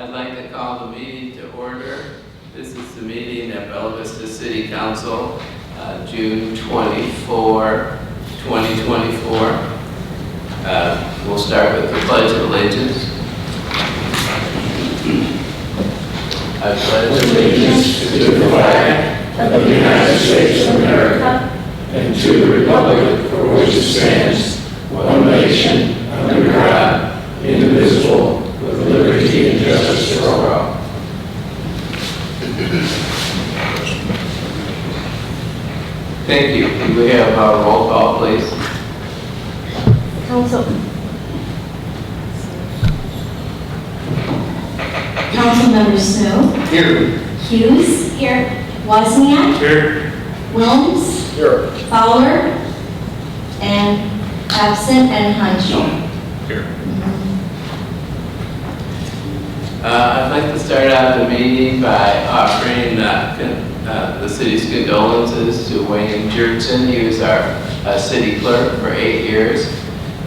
I'd like to call the meeting to order. This is the meeting at Bella Vista City Council, June 24, 2024. We'll start with the Pledge of Allegiance. I pledge allegiance to the flag of the United States of America and to the republic for which it stands, one nation, under God, indivisible, with liberty and justice for all. Thank you. Can we have a roll call, please? Councilmember Snow. Here. Hughes. Here. Wozniak. Here. Wilms. Here. Fowler. And absent and Hanschel. Here. I'd like to start out the meeting by offering the city's condolences to Wayne Jertson. He was our city clerk for 8 years,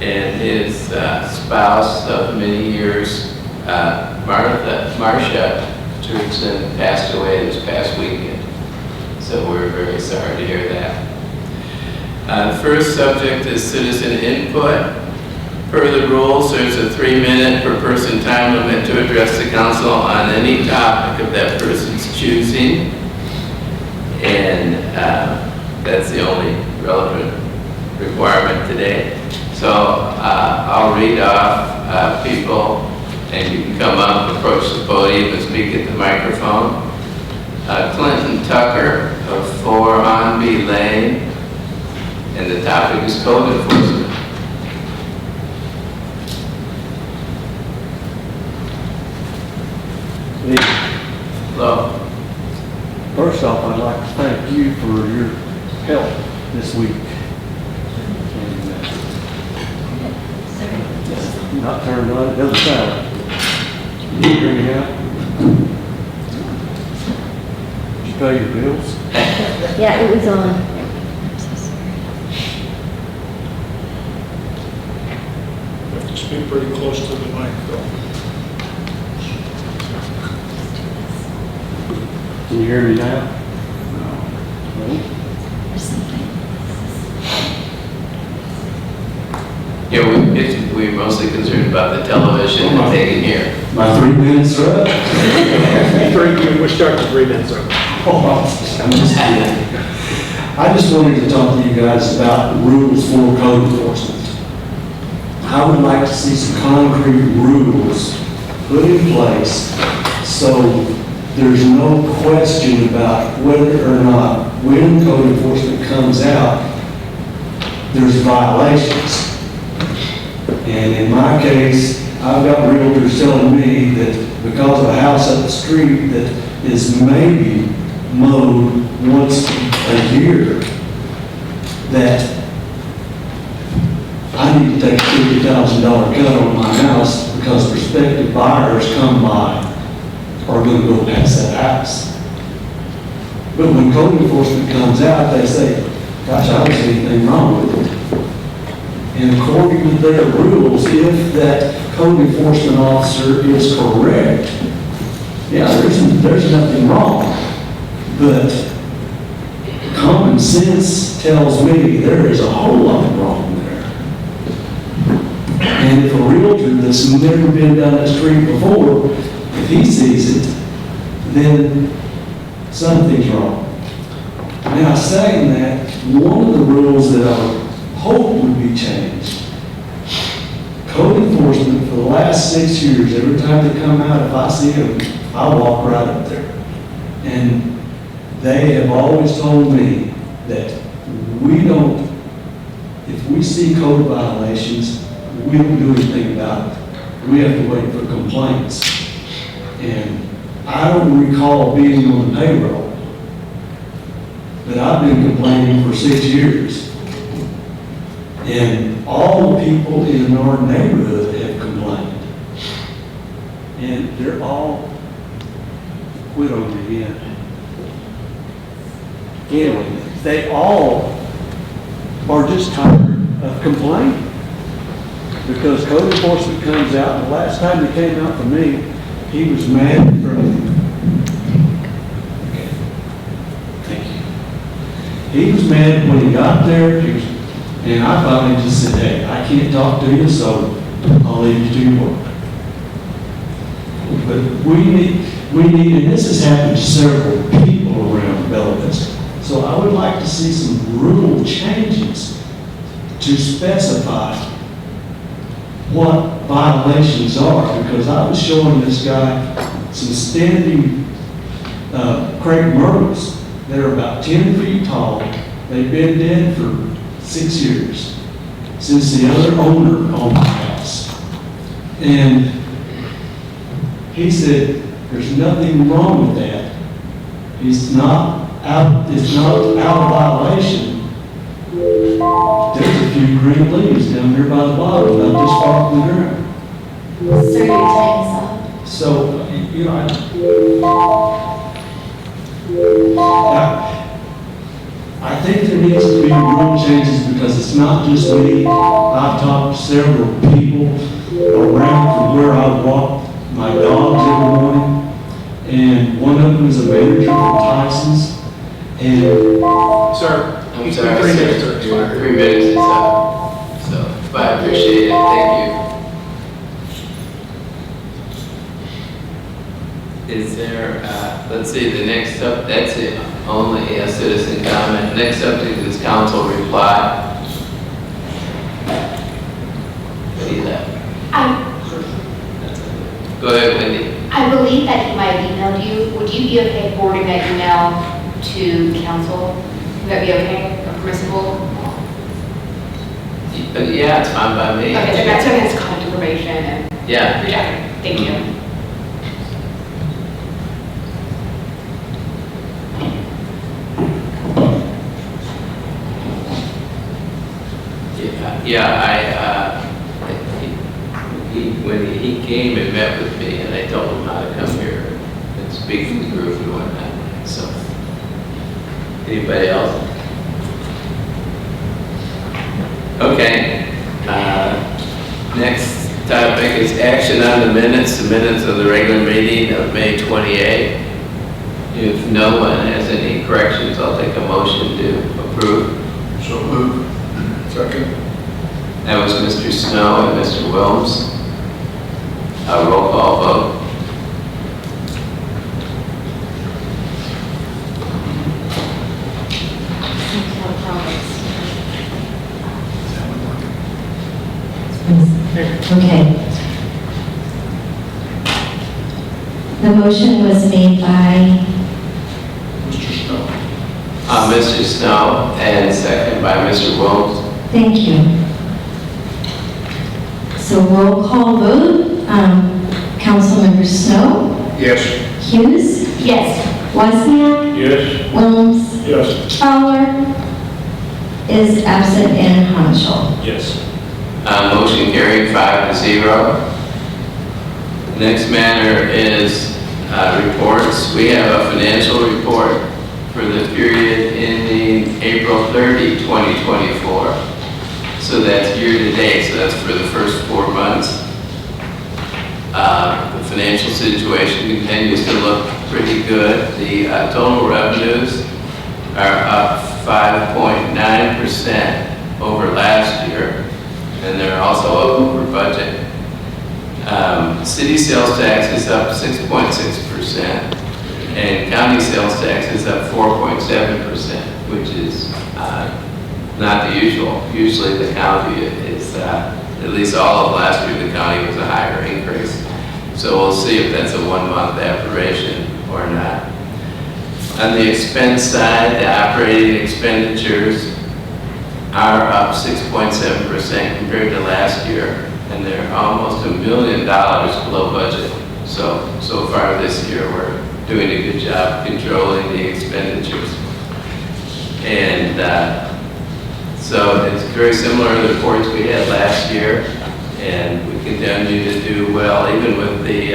and his spouse of many years, Marcia Jertson, passed away this past weekend. So we're very sorry to hear that. The first subject is citizen input. Per the rules, there's a 3-minute per person time limit to address the council on any topic of that person's choosing. And that's the only relevant requirement today. So I'll read off people, and you can come up, approach the podium, and speak at the microphone. Clinton Tucker of 4 Onby Lane, and the topic is code enforcement. Hello. First off, I'd like to thank you for your help this week. And, not turned on, it doesn't sound. Can you hear me out? Did you pay your bills? Yeah, it was on. You have to speak pretty close to the mic, though. Can you hear me now? No. Yeah, we're mostly concerned about the television and taking here. My 3 minutes are up. We're starting 3 minutes over. I'm just kidding. I just wanted to talk to you guys about rules for code enforcement. I would like to see some concrete rules put in place so there's no question about whether or not when code enforcement comes out, there's violations. And in my case, I've got realtors telling me that because of a house up the street that is maybe mowed once a year, that I need to take a $50,000 cut on my house because prospective buyers come by are going to go past that house. But when code enforcement comes out, they say, gosh, I don't see anything wrong with it. And according to their rules, if that code enforcement officer is correct, yeah, there's nothing wrong. But common sense tells me there is a whole lot wrong there. And if a realtor that's never been down that street before, if he sees it, then something's wrong. Now, saying that, one of the rules that I hope would be changed, code enforcement for the last 6 years, every time they come out, if I see them, I walk right up there. And they have always told me that if we see code violations, we don't do anything about it. We have to wait for complaints. And I don't recall being on the payroll, but I've been complaining for 6 years. And all the people in our neighborhood have complained. And they're all quit on me again. Anyway, they all are just tired of complaining because code enforcement comes out. The last time they came out for me, He was mad from. Okay. Thank you. He was mad when he got there, and I finally just said, hey, I can't talk to you, so I'll leave you to your work. But we need, and this has happened to several people around Bella Vista. So I would like to see some rule changes to specify what violations are, because I was showing this guy some standing crepe myrtles. They're about 10 feet tall. They've been dead for 6 years, since the other owner owned the house. And he said, there's nothing wrong with that. It's not out of violation. There's a few green leaves down here by the bottom, about this far from the ground. Sir, your time is up. So, you know, I think there needs to be rule changes, because it's not just me. I've talked to several people around from where I walk my dogs every morning, and one of them is a manager from Tyson's, and Sir, I'm he's sorry, got 3 sir. minutes to expire. 3 minutes is up. So, but I appreciate it. Thank you. Is there, let's see, the next up, that's it, only a citizen comment. Next subject is council reply. See that? Go ahead, Wendy. I believe that he might have emailed you. Would you be okay forwarding that email to council? Would that be okay or permissible? But yeah, it's fine by me. Okay, so that's his contact information and Yeah. yeah, thank you. Yeah, when he came and met with me, and I told him how to come here and speak to the group and whatnot, so. Anybody else? Okay. Next topic is action on the minutes of the regular meeting of May 28th. If no one has any corrections, I'll take a motion to approve. So moved. Second. That was Mr. Snow and Mr. Wilms. A roll call vote. Okay. The motion was made by, Mr. Snow. Mr. Snow, and second by Mr. Wilms. thank you. So roll call vote, Councilmember Snow, Yes. Hughes, Yes. Wozniak, Yes. Wilms, Yes. Fowler is absent, and Hanschel. Yes. Motion carried 5-0. Next matter is reports. We have a financial report for the period ending April 30, 2024. So that's year-to-date, so that's for the first 4 months. The financial situation continues to look pretty good. The total revenues are up 5.9% over last year, and they're also up over budget. City sales tax is up 6.6%, and county sales tax is up 4.7%, which is not the usual. Usually the county is, at least all of last year, the county was a higher increase. So we'll see if that's a 1-month aberration or not. On the expense side, the operating expenditures are up 6.7% compared to last year, and they're almost $1 million below budget. So far this year, we're doing a good job controlling the expenditures. And so it's very similar to the reports we had last year, and we continue to do well, even with the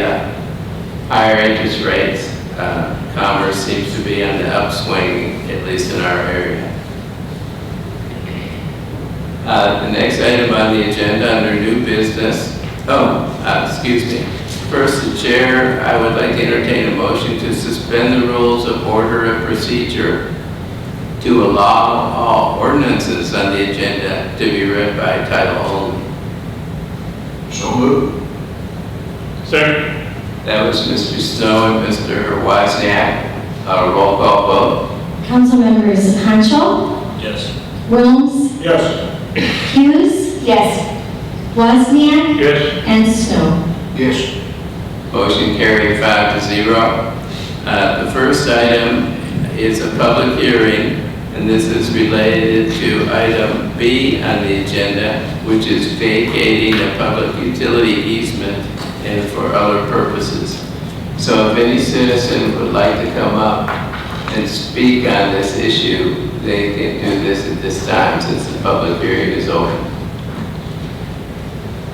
higher interest rates. Commerce seems to be on the upswing, at least in our area. The next item on the agenda under new business, excuse me. First, the chair, I would like to entertain a motion to suspend the rules of order and procedure to allow all ordinances on the agenda to be read by title only. So moved. Second. That was Mr. Snow and Mr. Wozniak. Roll call vote. Council members Hanschel, Yes. Wilms, Yes. Hughes, Yes. Wozniak, Yes. and Snow. Yes. Motion carried 5-0. The first item is a public hearing, and this is related to item B on the agenda, which is vacating a public utility easement and for other purposes. So if any citizen would like to come up and speak on this issue, they can do this at this time since the public hearing is open.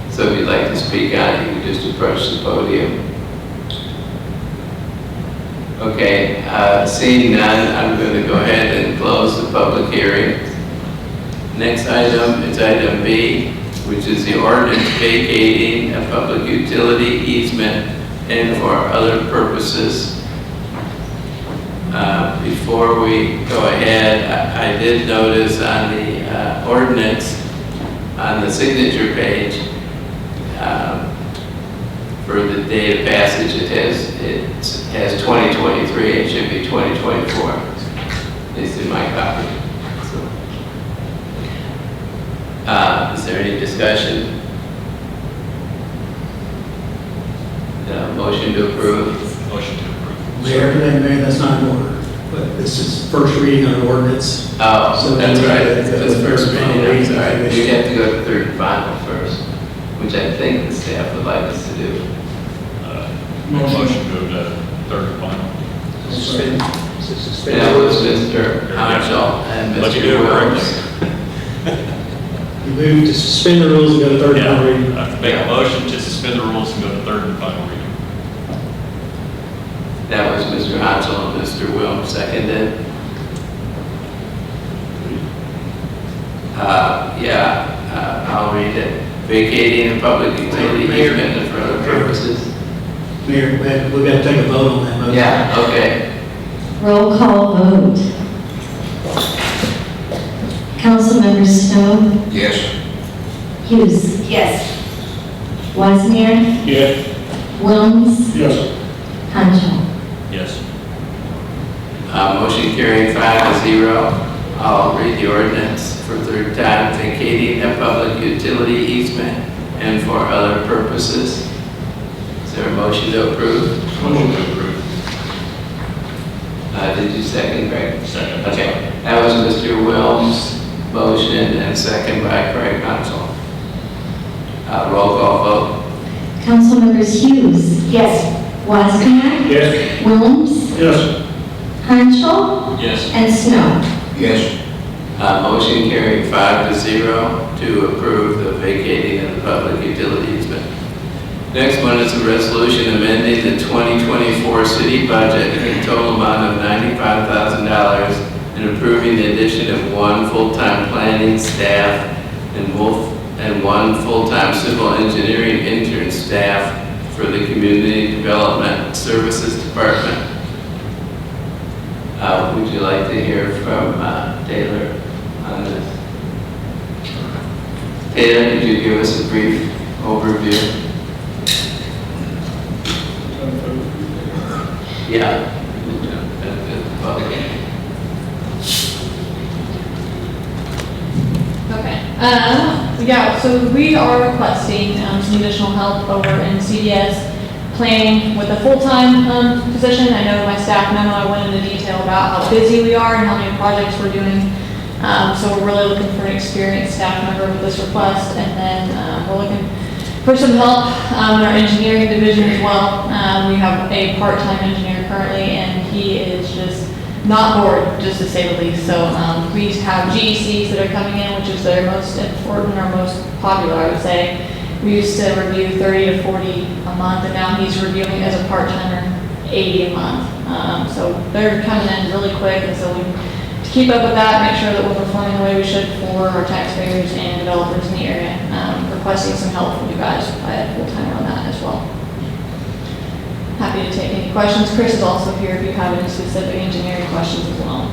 So if you'd like to speak on it, you can just approach the podium. Okay, seeing none, I'm going to go ahead and close the public hearing. Next item is item B, which is the ordinance vacating a public utility easement and for other purposes. Before we go ahead, I did notice on the ordinance, on the signature page, for the date of passage, it has 2023, it should be 2024, at least in my copy. So, is there any discussion? Motion to approve? Motion to approve. Mayor, that's not in order, but this is first reading on ordinance. Oh, So that's we right, have to go it's to first third reading, final I'm reading. sorry. We have to go to third and final first, which I think the staff would like us to do. Motion to go to third and final. Suspend. That was Mr. Hanschel and Let you Mr. do it Williams. You move to suspend the rules and go to third and final reading. Yeah, make a motion to suspend the rules and go to third and final reading. That was Mr. Hanschel and Mr. Williams, seconded. I'll read it. Vacating a public utility Mayor. easement and for other purposes. Mayor, we've got to take a vote on that motion. Yeah, okay. Roll call vote. Council members Snow, Yes. Hughes, Yes. Wozniak, Yes. Wilms, Yes. Hanschel. Yes. Motion carried 5-0. I'll read the ordinance for third time, vacating a public utility easement and for other purposes. Is there a motion to approve? Motion to approve. Did you second, Craig? Second. Okay, that was Mr. Wilms' motion and second by Craig Hanschel. Roll call vote. Council members Hughes, Yes. Wozniak, Yes. Wilms, Yes. Hanschel, Yes. and Snow. Yes. Motion carried 5-0 to approve the vacating of the public utility easement. Next one is a resolution amending the 2024 city budget in a total amount of $95,000 and approving the addition of one full-time planning staff and one full-time civil engineering intern staff for the Community Development Services Department. Would you like to hear from Taylor on this? Taylor, could you give us a brief overview? Yeah. Okay. Yeah, so we are requesting some additional help over in CDS planning with a full-time position. I know my staff memo, I went into detail about how busy we are and how many projects we're doing. So we're really looking for an experienced staff member with this request. And then we're looking for some help in our engineering division as well. We have a part-time engineer currently, and he is just not bored, just to say the least. So we have GECs that are coming in, which is their most important or most popular, I would say. We used to review 30 to 40 a month, and now he's reviewing as a part-timer 80 a month. So they're coming in really quick, and so we, to keep up with that, make sure that we're performing the way we should for our taxpayers and developers in the area. Requesting some help from you guys. I had full-timer on that as well. happy to take any questions. Chris is also here if you have any specific engineering questions as well.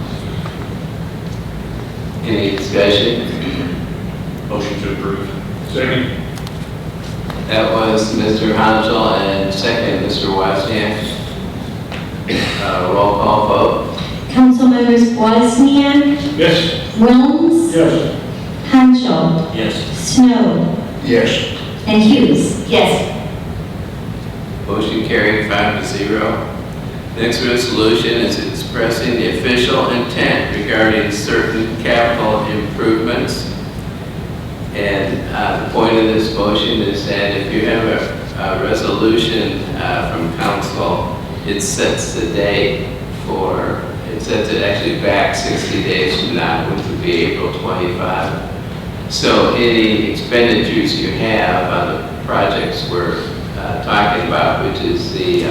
Any discussion? Motion to approve. Second. That was Mr. Hansel and second, Mr. Wozniak. Roll call vote. Councilmembers Wozniak, Yes. Wilms, Yes. Hanschel, Yes. Snow, Yes. and Hughes. Yes. Motion carried 5-0. Next resolution is expressing the official intent regarding certain capital improvements. And the point of this motion is that if you have a resolution from council, it sets the date for, it sets it actually back 60 days from now, which would be April 25. So any expenditures you have on the projects we're talking about, which is the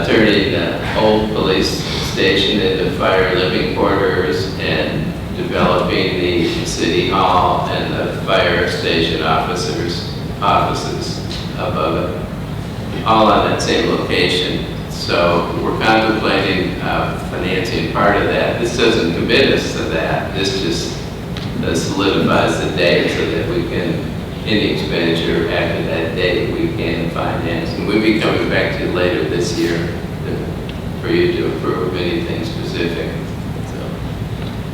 turning the old police station into fire living quarters and developing the city hall and the fire station offices above it, all on that same location. So we're contemplating financing part of that. This doesn't commit us to that. This just solidifies the date so that we can, any expenditure after that date, we can finance. And we'll be coming back to you later this year for you to approve anything specific. So,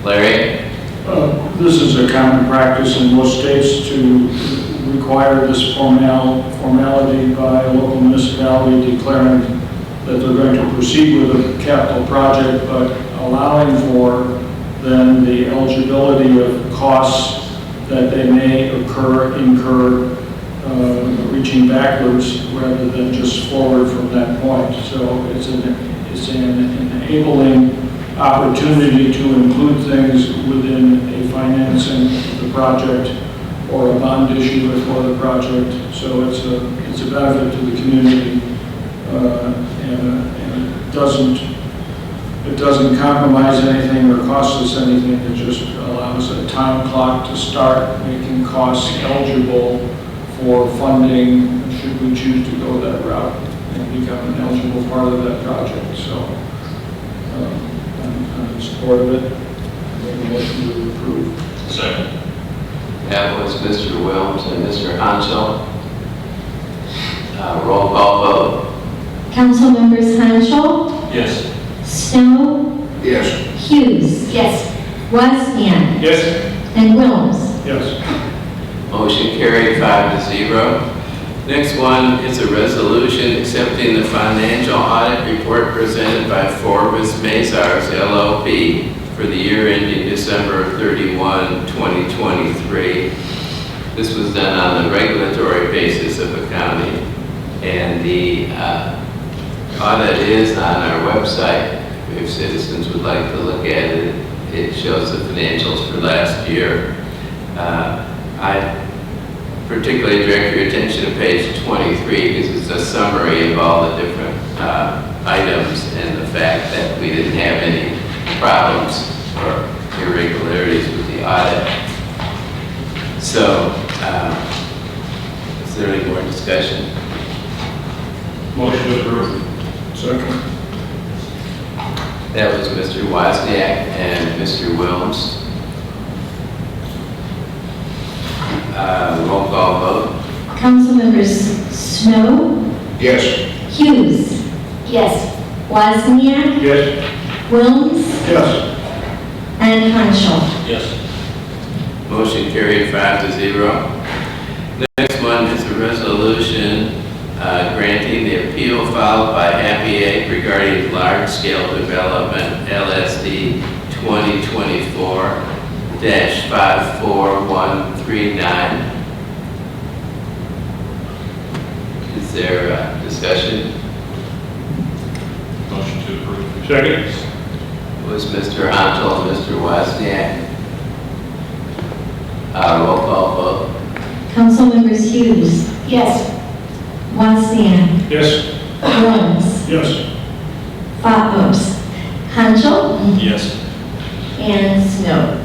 Larry? This is a common practice in most states to require this formality by a local municipality declaring that they're going to proceed with a capital project, but allowing for then the eligibility of costs that they may incur, reaching backwards rather than just forward from that point. So it's an enabling opportunity to include things within a financing of the project or a bond issue for the project. So it's a benefit to the community, and it doesn't compromise anything or cost us anything. It just allows a time clock to start making costs eligible for funding should we choose to go that route and become an eligible part of that project. So I'm in support of it. I make a motion to approve. Second. That was Mr. Wilms and Mr. Hansel. Roll call vote. Councilmembers Hanschel, Yes. Snow, Yes. Hughes, Yes. Wozniak, Yes. and Wilms. Yes. Motion carried 5-0. Next one is a resolution accepting the financial audit report presented by Forbes Mazars LLP for the year ending December 31, 2023. This was done on the regulatory basis of accounting, and the audit is on our website. If citizens would like to look at it, it shows the financials for last year. I particularly direct your attention to page 23 because it's a summary of all the different items and the fact that we didn't have any problems or irregularities with the audit. So, is there any more discussion? Motion to approve. Second. That was Mr. Wozniak and Mr. Wilms. Roll call vote. Councilmembers Snow, Yes. Hughes, Yes. Wozniak, Yes. Wilms, Yes. and Hanschel. Yes. Motion carried 5-0. Next one is a resolution granting the appeal filed by Happy Egg regarding large-scale development LSD 2024-54139. Is there a discussion? Motion to approve. Second. Was Mr. Hansel and Mr. Wozniak? Roll call vote. Councilmembers Hughes, Yes. Wozniak, Yes. Wilms, Yes. Hanschel, Yes. and Snow.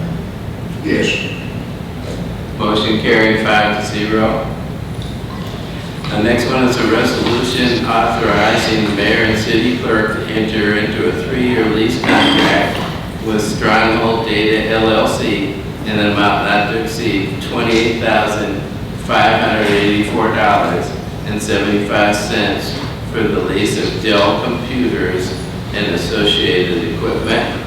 Yes. Motion carried 5-0. The next one is a resolution authorizing the mayor and city clerk to enter into a 3-year lease contract with Stronghold Data LLC in an amount not to exceed $28,584.75 for the lease of Dell computers and associated equipment.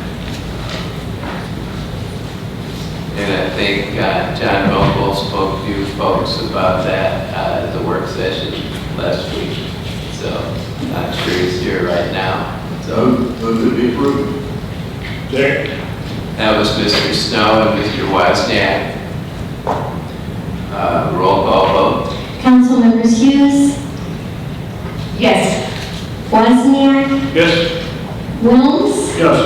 And I think John Vogel spoke to you folks about that at the work session last week. So I'm sure he's here right now. So Move to be approved. that was Mr. Snow and Mr. Wozniak. Roll call vote. Councilmembers Hughes, Yes. Wozniak, Yes? Wilms, Yes.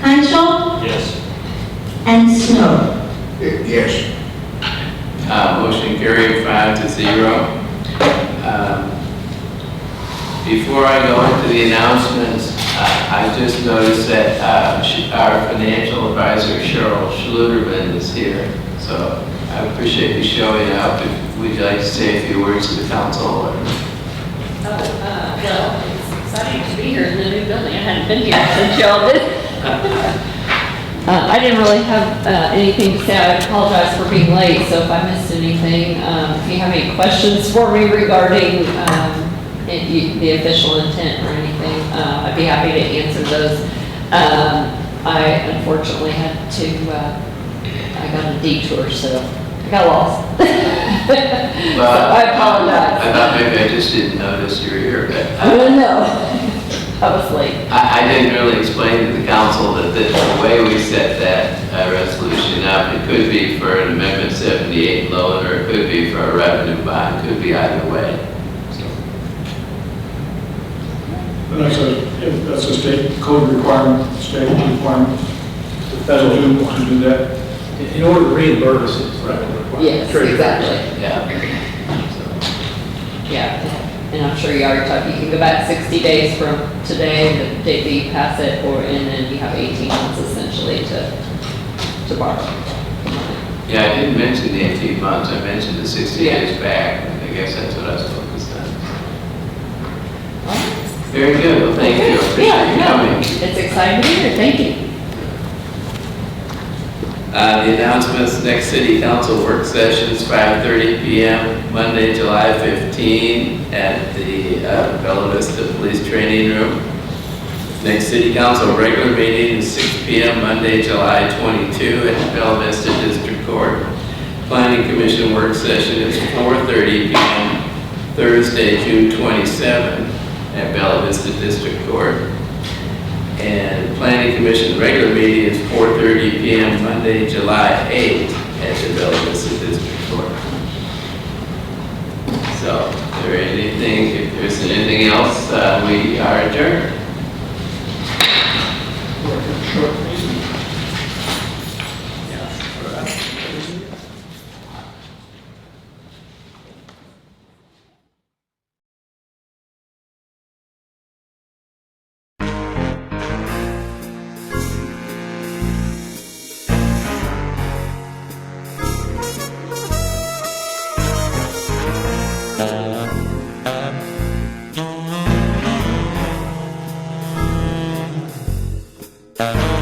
Hanschel, Yes. and Snow. Yes. Motion carried 5-0. Before I go into the announcements, I just noticed that our financial advisor, Cheryl Schluterman, is here. So I appreciate you showing up. If would you like to say a few words to the council? Well, it's exciting to be here in the new building. I hadn't been here since y'all did. I didn't really have anything to say. I apologize for being late, so if I missed anything, if you have any questions for me regarding the official intent or anything, I'd be happy to answer those. I unfortunately had to, I got a detour, so I got lost. So I apologize. I thought maybe I just didn't notice you were here, but No, I was late. I didn't really explain to the council that the way we set that resolution up, it could be for an Amendment 78 loan, or it could be for a revenue bond, it could be either way. So, That's a state code requirement, state requirement. Federal To do that. In order to reimburse it. Yes, exactly. yeah. Yeah, and I'm sure you already talked, you can go back 60 days from today, the date that you pass it, and then you have 18 months essentially to borrow. Yeah, I didn't mention the 18 months, I mentioned the 60 Yeah. days back. I guess that's what I was focused on. All right. Very good, well, thank you, I appreciate Yeah, you no, coming. it's exciting to be here, thank you. The announcements, next city council work sessions, 5:30 p.m., Monday, July 15, at the Bella Vista Police Training Room. Next city council regular meeting is 6 p.m., Monday, July 22, at the Bella Vista District Court. Planning Commission work session is 4:30 p.m., Thursday, June 27, at Bella Vista District Court. And Planning Commission regular meeting is 4:30 p.m. Monday, July 8th at the Bella Vista District Court. So, if there's anything else, we are adjourned. Thank you.